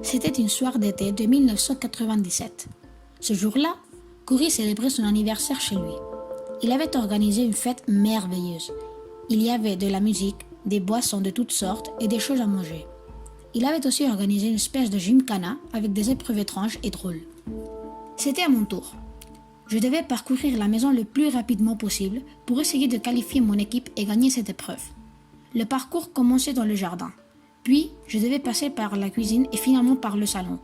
C'était une soirée d'été de 1997. Ce jour-là, Cory célébrait son anniversaire chez lui. Il avait organisé une fête merveilleuse. Il y avait de la musique, des boissons de toutes sortes et des choses à manger. Il avait aussi organisé une espèce de gymkhana avec des épreuves étranges et drôles. C'était à mon tour. Je devais parcourir la maison le plus rapidement possible pour essayer de qualifier mon équipe et gagner cette épreuve. Le parcours commençait dans le jardin. Puis, je devais passer par la cuisine et finalement par le salon.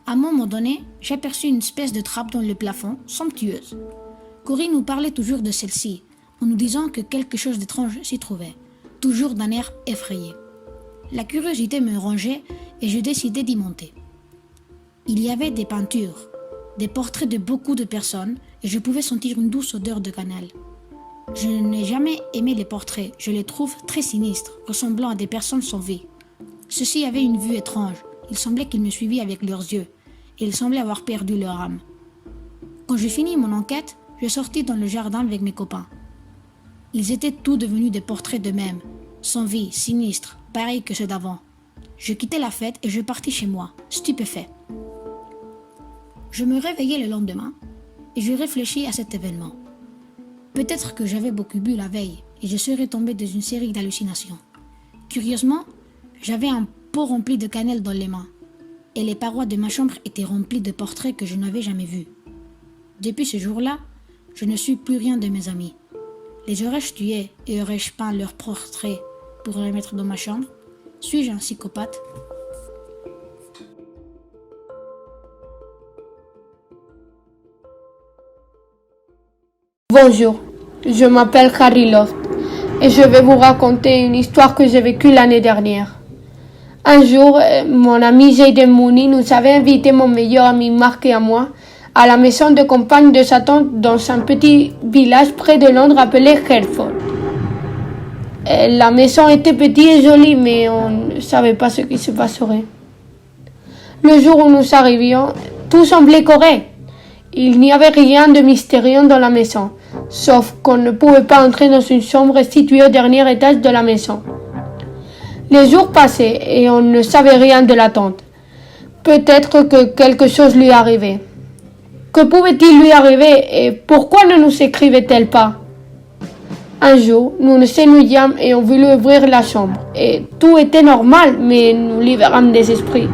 À un moment donné, j'aperçus une espèce de trappe dans le plafond, somptueuse. Cory nous parlait toujours de celle-ci, en nous disant que quelque chose d'étrange s'y trouvait, toujours d'un air effrayé. La curiosité me rongeait et je décidai d'y monter. Il y avait des peintures, des portraits de beaucoup de personnes et je pouvais sentir une douce odeur de cannelle. Je n'ai jamais aimé les portraits, je les trouve très sinistres, ressemblant à des personnes sans vie. Ceux-ci avaient une vue étrange, il semblait qu'ils me suivaient avec leurs yeux, et ils semblaient avoir perdu leur âme. Quand j'ai fini mon enquête, je sortis dans le jardin avec mes copains. Ils étaient tous devenus des portraits d'eux-mêmes, sans vie, sinistres, pareils que ceux d'avant. Je quittai la fête et je partis chez moi, stupéfait. Je me réveillai le lendemain et je réfléchis à cet événement. Peut-être que j'avais beaucoup bu la veille et je serais tombé dans une série d'hallucinations. Curieusement, j'avais un pot rempli de cannelle dans les mains et les parois de ma chambre étaient remplies de portraits que je n'avais jamais vus. Depuis ce jour-là, je ne suis plus rien de mes amis. Les aurais-je tués et aurais-je peint leurs portraits pour les mettre dans ma chambre? Suis-je un psychopathe? Bonjour, je m'appelle Harry Loft et je vais vous raconter une histoire que j'ai vécue l'année dernière. Un jour, mon ami Jayden Mooney nous avait invité mon meilleur ami Mark et à moi à la maison de campagne de sa tante dans un petit village près de Londres appelé Hereford. La maison était petite et jolie, mais on ne savait pas ce qui se passerait. Le jour où nous arrivions, tout semblait correct. Il n'y avait rien de mystérieux dans la maison, sauf qu'on ne pouvait pas entrer dans une chambre située au dernier étage de la maison. Les jours passaient et on ne savait rien de la tante. Peut-être que quelque chose lui arrivait. Que pouvait-il lui arriver et pourquoi ne nous écrivait-elle pas? Un jour, nous nous ennuyâmes et on voulut ouvrir la chambre. Et tout était normal, mais nous libérâmes des esprits.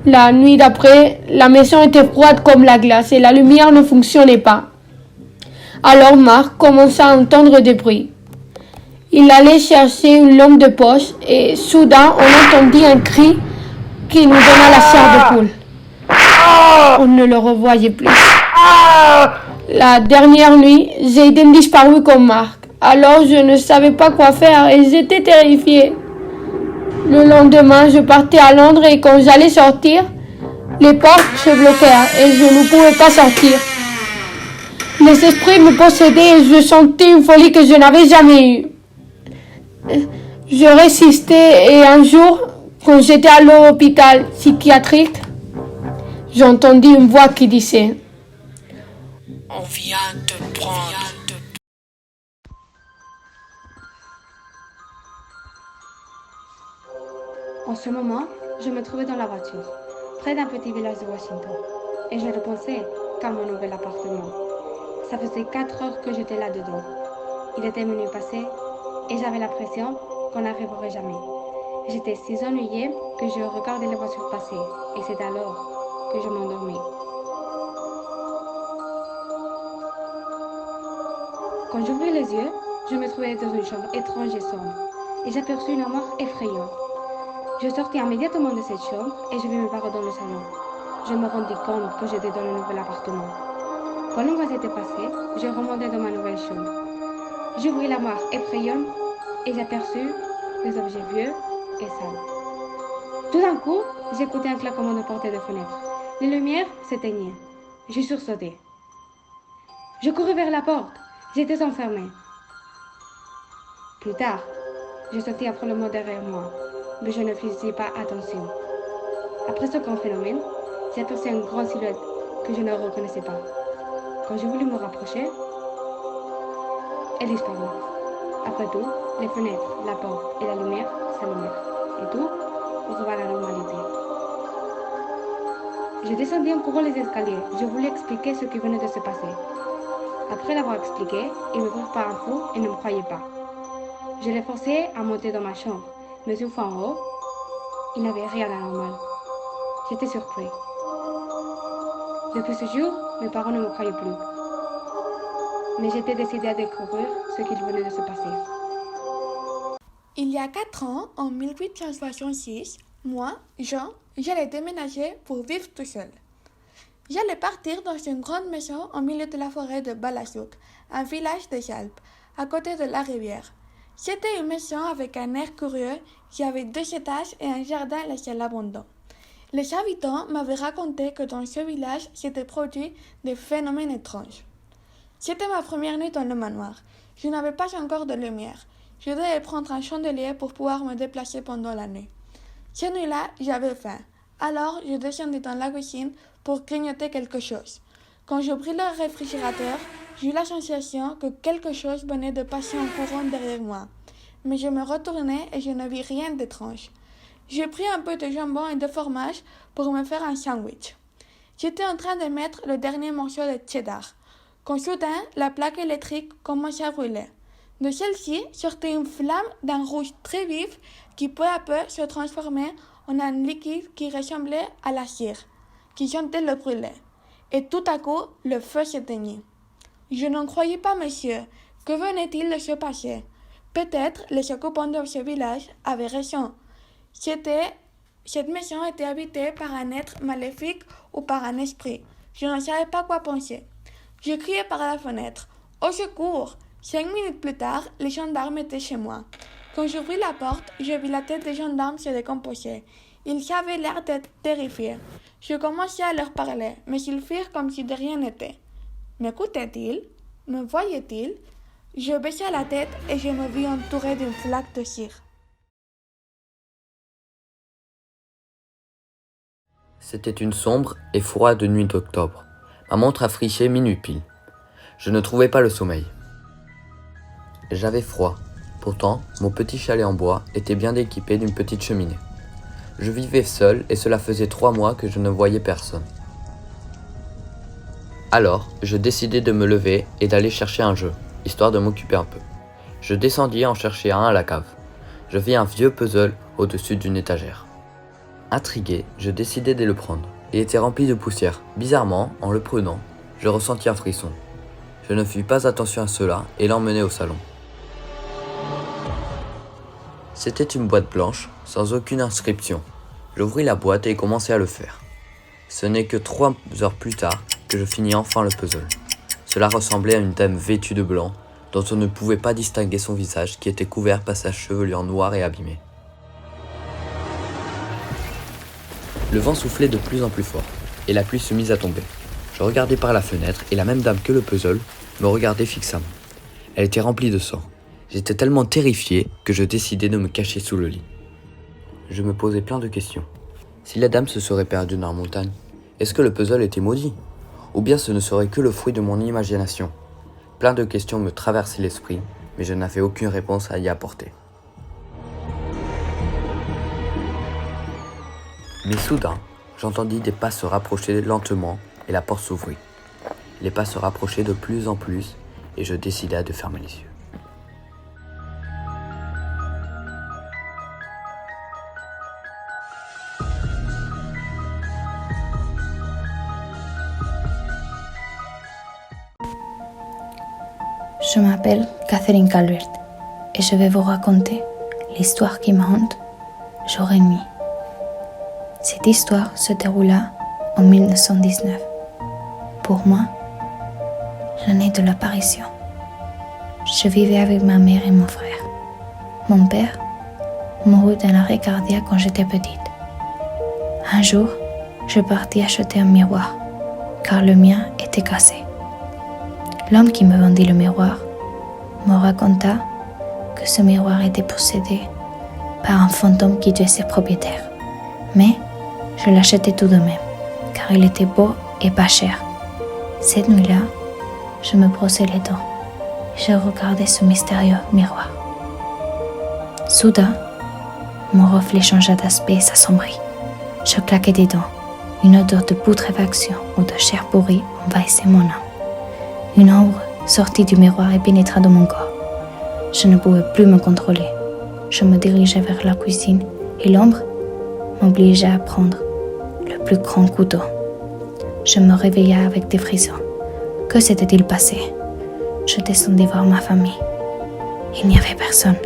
La nuit d'après, la maison était froide comme la glace et la lumière ne fonctionnait pas. Alors Marc commença à entendre des bruits. Il allait chercher une lampe de poche et soudain on entendit un cri qui nous donna la chair de poule. On ne le revoyait plus. La dernière nuit, Jayden disparut comme Marc. Alors je ne savais pas quoi faire et j'étais terrifiée. Le lendemain, je partais à Londres et quand j'allais sortir, les portes se bloquèrent et je ne pouvais pas sortir. Les esprits me possédaient et je sentais une folie que je n'avais jamais eue. Je résistais et un jour, quand j'étais à l'hôpital psychiatrique, j'entendis une voix qui disait « On vient te prendre ». En ce moment, je me trouvais dans la voiture, près d'un petit village de Washington, et je repensais qu'à mon nouvel appartement. Ça faisait 4 heures que j'étais là-dedans. Il était minuit passé, et j'avais l'impression qu'on n'arriverait jamais. J'étais si ennuyée que je regardais les voitures passer, et c'est alors que je m'endormis. Quand j'ouvris les yeux, je me trouvais dans une chambre étrange et sombre, et j'aperçus une armoire effrayante. Je sortis immédiatement de cette chambre et je vis mes parents dans le salon. Je me rendis compte que j'étais dans le nouvel appartement. Quand l'angoisse était passée, je remontai dans ma nouvelle chambre. J'ouvris l'armoire effrayante et j'aperçus des objets vieux et sales. Tout d'un coup, j'écoutai un claquement de porte et de fenêtre. Les lumières s'éteignaient. Je sursautai. Je courus vers la porte. J'étais enfermée. Plus tard, je sentis un frôlement derrière moi, mais je ne faisais pas attention. Après ce grand phénomène, j'ai aperçu une grande silhouette que je ne reconnaissais pas. Quand j'ai voulu me rapprocher, elle disparut. Après tout, les fenêtres, la porte et la lumière s'allumèrent. Et tout revint à la normalité. Je descendis en courant les escaliers. Je voulais expliquer ce qui venait de se passer. Après l'avoir expliqué, il me prit par un fou et ne me croyait pas. Je l'ai forcé à monter dans ma chambre, mais une fois en haut, il n'avait rien d'anormal. J'étais surpris. Depuis ce jour, mes parents ne me croyaient plus. Mais j'étais décidée à découvrir ce qu'il venait de se passer. Il y a 4 ans, en 1866, moi, Jean, j'allais déménager pour vivre tout seul. J'allais partir dans une grande maison au milieu de la forêt de Balassouk, un village des Alpes, à côté de la rivière. C'était une maison avec un air curieux qui avait 2 étages et un jardin laissé à l'abandon. Les habitants m'avaient raconté que dans ce village s'étaient produits des phénomènes étranges. C'était ma première nuit dans le manoir. Je n'avais pas encore de lumière. Je devais prendre un chandelier pour pouvoir me déplacer pendant la nuit. Cette nuit-là, j'avais faim. Alors, je descendis dans la cuisine pour grignoter quelque chose. Quand j'ouvris le réfrigérateur, j'eus la sensation que quelque chose venait de passer en courant derrière moi. Mais je me retournai et je ne vis rien d'étrange. J'ai pris un peu de jambon et de fromage pour me faire un sandwich. J'étais en train de mettre le dernier morceau de cheddar, quand soudain la plaque électrique commença à brûler. De celle-ci sortait une flamme d'un rouge très vif qui peu à peu se transformait en un liquide qui ressemblait à la cire, qui sentait le brûler. Et tout à coup, le feu s'éteignit. Je n'en croyais pas, monsieur. Que venait-il de se passer? Peut-être les occupants de ce village avaient raison. Cette maison était habitée par un être maléfique ou par un esprit. Je ne savais pas quoi penser. Je criai par la fenêtre. Au secours! 5 minutes plus tard, les gendarmes étaient chez moi. Quand j'ouvris la porte, je vis la tête des gendarmes se décomposer. Ils avaient l'air d'être terrifiés. Je commençai à leur parler, mais ils firent comme si de rien n'était. M'écoutaient-ils? Me voyaient-ils? Je baissai la tête et je me vis entourée d'une flaque de cire. C'était une sombre et froide nuit d'octobre. Ma montre affichait minuit pile. Je ne trouvais pas le sommeil. J'avais froid. Pourtant, mon petit chalet en bois était bien équipé d'une petite cheminée. Je vivais seul et cela faisait 3 mois que je ne voyais personne. Alors, je décidai de me lever et d'aller chercher un jeu, histoire de m'occuper un peu. Je descendis en chercher un à la cave. Je vis un vieux puzzle au-dessus d'une étagère. Intrigué, je décidai de le prendre. Il était rempli de poussière. Bizarrement, en le prenant, je ressentis un frisson. Je ne fis pas attention à cela et l'emmenai au salon. C'était une boîte blanche, sans aucune inscription. J'ouvris la boîte et commençai à le faire. Ce n'est que 3 heures plus tard que je finis enfin le puzzle. Cela ressemblait à une dame vêtue de blanc, dont on ne pouvait pas distinguer son visage qui était couvert par sa chevelure noire et abîmée. Le vent soufflait de plus en plus fort, et la pluie se mit à tomber. Je regardais par la fenêtre, et la même dame que le puzzle me regardait fixement. Elle était remplie de sang. J'étais tellement terrifié que je décidai de me cacher sous le lit. Je me posais plein de questions. Si la dame se serait perdue dans la montagne, est-ce que le puzzle était maudit? Ou bien ce ne serait que le fruit de mon imagination? Plein de questions me traversaient l'esprit, mais je n'avais aucune réponse à y apporter. Mais soudain, j'entendis des pas se rapprocher lentement et la porte s'ouvrit. Les pas se rapprochaient de plus en plus et je décidai de fermer les yeux. Je m'appelle Catherine Calvert et je vais vous raconter l'histoire qui me hante jour et nuit. Cette histoire se déroula en 1919. Pour moi, l'année de l'apparition. Je vivais avec ma mère et mon frère. Mon père mourut d'un arrêt cardiaque quand j'étais petite. Un jour, je partis acheter un miroir, car le mien était cassé. L'homme qui me vendit le miroir me raconta que ce miroir était possédé par un fantôme qui tuait ses propriétaires. Mais je l'achetai tout de même, car il était beau et pas cher. Cette nuit-là, je me brossais les dents et je regardais ce mystérieux miroir. Soudain, mon reflet changea d'aspect et s'assombrit. Je claquai des dents. Une odeur de putréfaction ou de chair pourrie envahissait mon âme. Une ombre sortit du miroir et pénétra dans mon corps. Je ne pouvais plus me contrôler. Je me dirigeais vers la cuisine et l'ombre m'obligeait à prendre le plus grand couteau. Je me réveillais avec des frissons. Que s'était-il passé? Je descendais voir ma famille. Il n'y avait personne.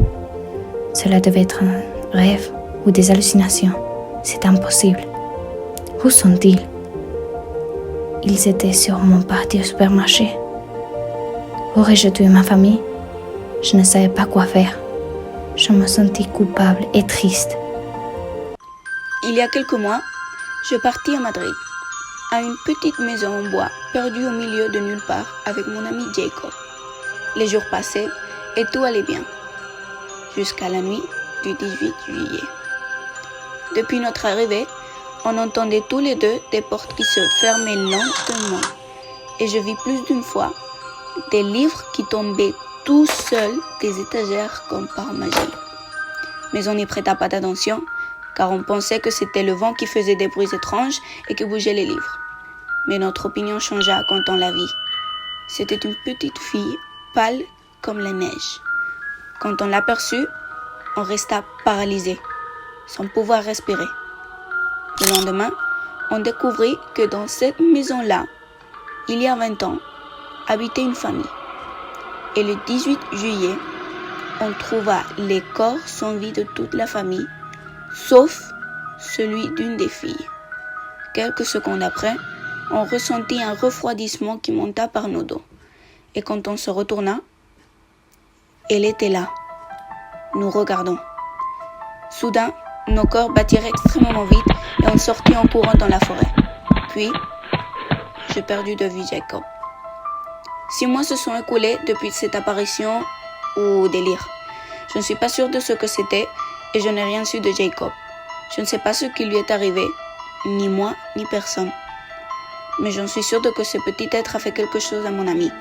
Cela devait être un rêve ou des hallucinations. C'est impossible. Où sont-ils? Ils étaient sûrement partis au supermarché. Aurais-je tué ma famille? Je ne savais pas quoi faire. Je me sentis coupable et triste. Il y a quelques mois, je partis à Madrid, à une petite maison en bois perdue au milieu de nulle part avec mon ami Jacob. Les jours passaient et tout allait bien, jusqu'à la nuit du 18 juillet. Depuis notre arrivée, on entendait tous les deux des portes qui se fermaient lentement et je vis plus d'une fois des livres qui tombaient tout seuls des étagères comme par magie. Mais on n'y prêta pas d'attention car on pensait que c'était le vent qui faisait des bruits étranges et qui bougeait les livres. Mais notre opinion changea quand on la vit. C'était une petite fille pâle comme la neige. Quand on l'aperçut, on resta paralysé, sans pouvoir respirer. Le lendemain, on découvrit que dans cette maison-là, il y a 20 ans, habitait une famille. Et le 18 juillet, on trouva les corps sans vie de toute la famille, sauf celui d'une des filles. Quelques secondes après, on ressentit un refroidissement qui monta par nos dos. Et quand on se retourna, elle était là, nous regardant. Soudain, nos corps battirent extrêmement vite et on sortit en courant dans la forêt. Puis, je perdis de vue Jacob. 6 mois se sont écoulés depuis cette apparition ou délire. Je ne suis pas sûre de ce que c'était et je n'ai rien su de Jacob. Je ne sais pas ce qui lui est arrivé, ni moi, ni personne. Mais j'en suis sûre de que ce petit être a fait quelque chose à mon ami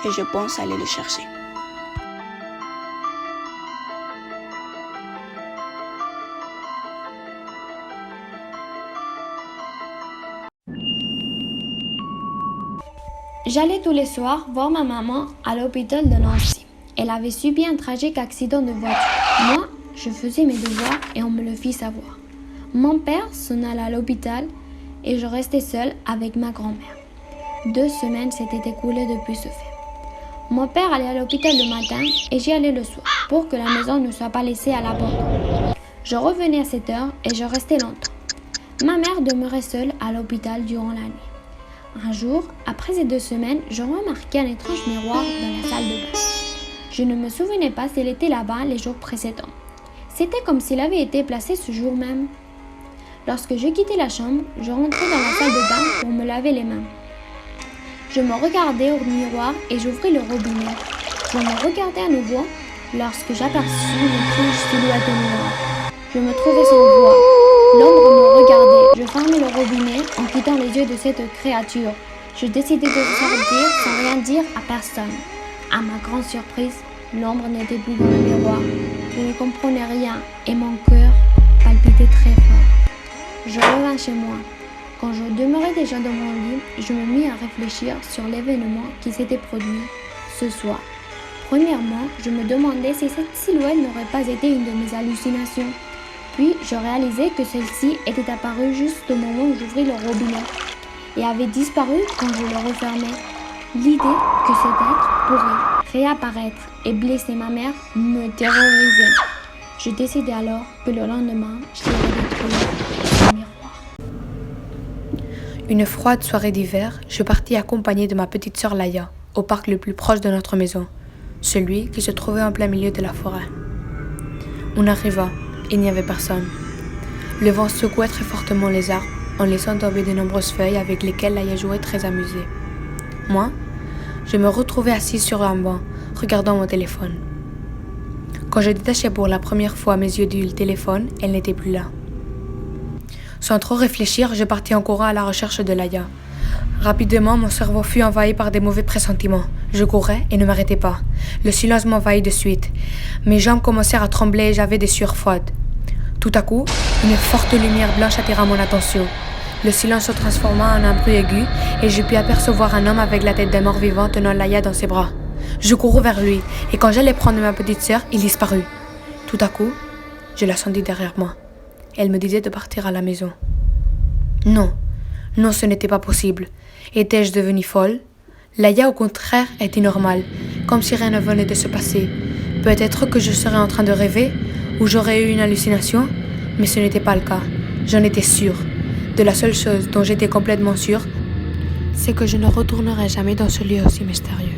et je pense aller le chercher. J'allais tous les soirs voir ma maman à l'hôpital de Nancy. Elle avait subi un tragique accident de voiture. Moi, je faisais mes devoirs et on me le fit savoir. Mon père s'en alla à l'hôpital et je restais seule avec ma grand-mère. 2 semaines s'étaient écoulées depuis ce fait. Mon père allait à l'hôpital le matin et j'y allais le soir pour que la maison ne soit pas laissée à l'abandon. Je revenais à 7 heures et je restais longtemps. Ma mère demeurait seule à l'hôpital durant la nuit. Un jour, après ces 2 semaines, je remarquai un étrange miroir dans la salle de bain. Je ne me souvenais pas s'il était là-bas les jours précédents. C'était comme s'il avait été placé ce jour même. Lorsque je quittais la chambre, je rentrais dans la salle de bain pour me laver les mains. Je me regardais au miroir et j'ouvris le robinet. Je me regardais à nouveau lorsque j'aperçus l'étrange silhouette au miroir. Je me trouvais sans voix. L'ombre me regardait. Je fermai le robinet en quittant les yeux de cette créature. Je décidai de sortir sans rien dire à personne. À ma grande surprise, l'ombre n'était plus dans le miroir. Je ne comprenais rien et mon cœur palpitait très fort. Je revins chez moi. Quand je demeurais déjà dans mon lit, je me mis à réfléchir sur l'événement qui s'était produit ce soir. Premièrement, je me demandais si cette silhouette n'aurait pas été une de mes hallucinations. Puis, je réalisais que celle-ci était apparue juste au moment où j'ouvris le robinet et avait disparu quand je le refermais. L'idée que cet être pourrait réapparaître et blesser ma mère me terrorisait. Je décidai alors que le lendemain, j'irais détruire le miroir. Une froide soirée d'hiver, je partis accompagnée de ma petite sœur Laïa, au parc le plus proche de notre maison, celui qui se trouvait en plein milieu de la forêt. On arriva. Il n'y avait personne. Le vent secouait très fortement les arbres, en laissant tomber de nombreuses feuilles avec lesquelles Laïa jouait très amusée. Moi, je me retrouvais assise sur un banc, regardant mon téléphone. Quand je détachai pour la première fois mes yeux du téléphone, elle n'était plus là. Sans trop réfléchir, je partis en courant à la recherche de Laïa. Rapidement, mon cerveau fut envahi par des mauvais pressentiments. Je courais et ne m'arrêtais pas. Le silence m'envahit de suite. Mes jambes commencèrent à trembler et j'avais des sueurs froides. Tout à coup, une forte lumière blanche attira mon attention. Le silence se transforma en un bruit aigu et je pus apercevoir un homme avec la tête d'un mort-vivant tenant Laïa dans ses bras. Je courus vers lui et quand j'allais prendre ma petite sœur, il disparut. Tout à coup, je la sentis derrière moi. Elle me disait de partir à la maison. Non, ce n'était pas possible. Étais-je devenue folle? Laïa, au contraire, était normale, comme si rien ne venait de se passer. Peut-être que je serais en train de rêver ou j'aurais eu une hallucination, mais ce n'était pas le cas. J'en étais sûre. De la seule chose dont j'étais complètement sûre, c'est que je ne retournerai jamais dans ce lieu aussi mystérieux.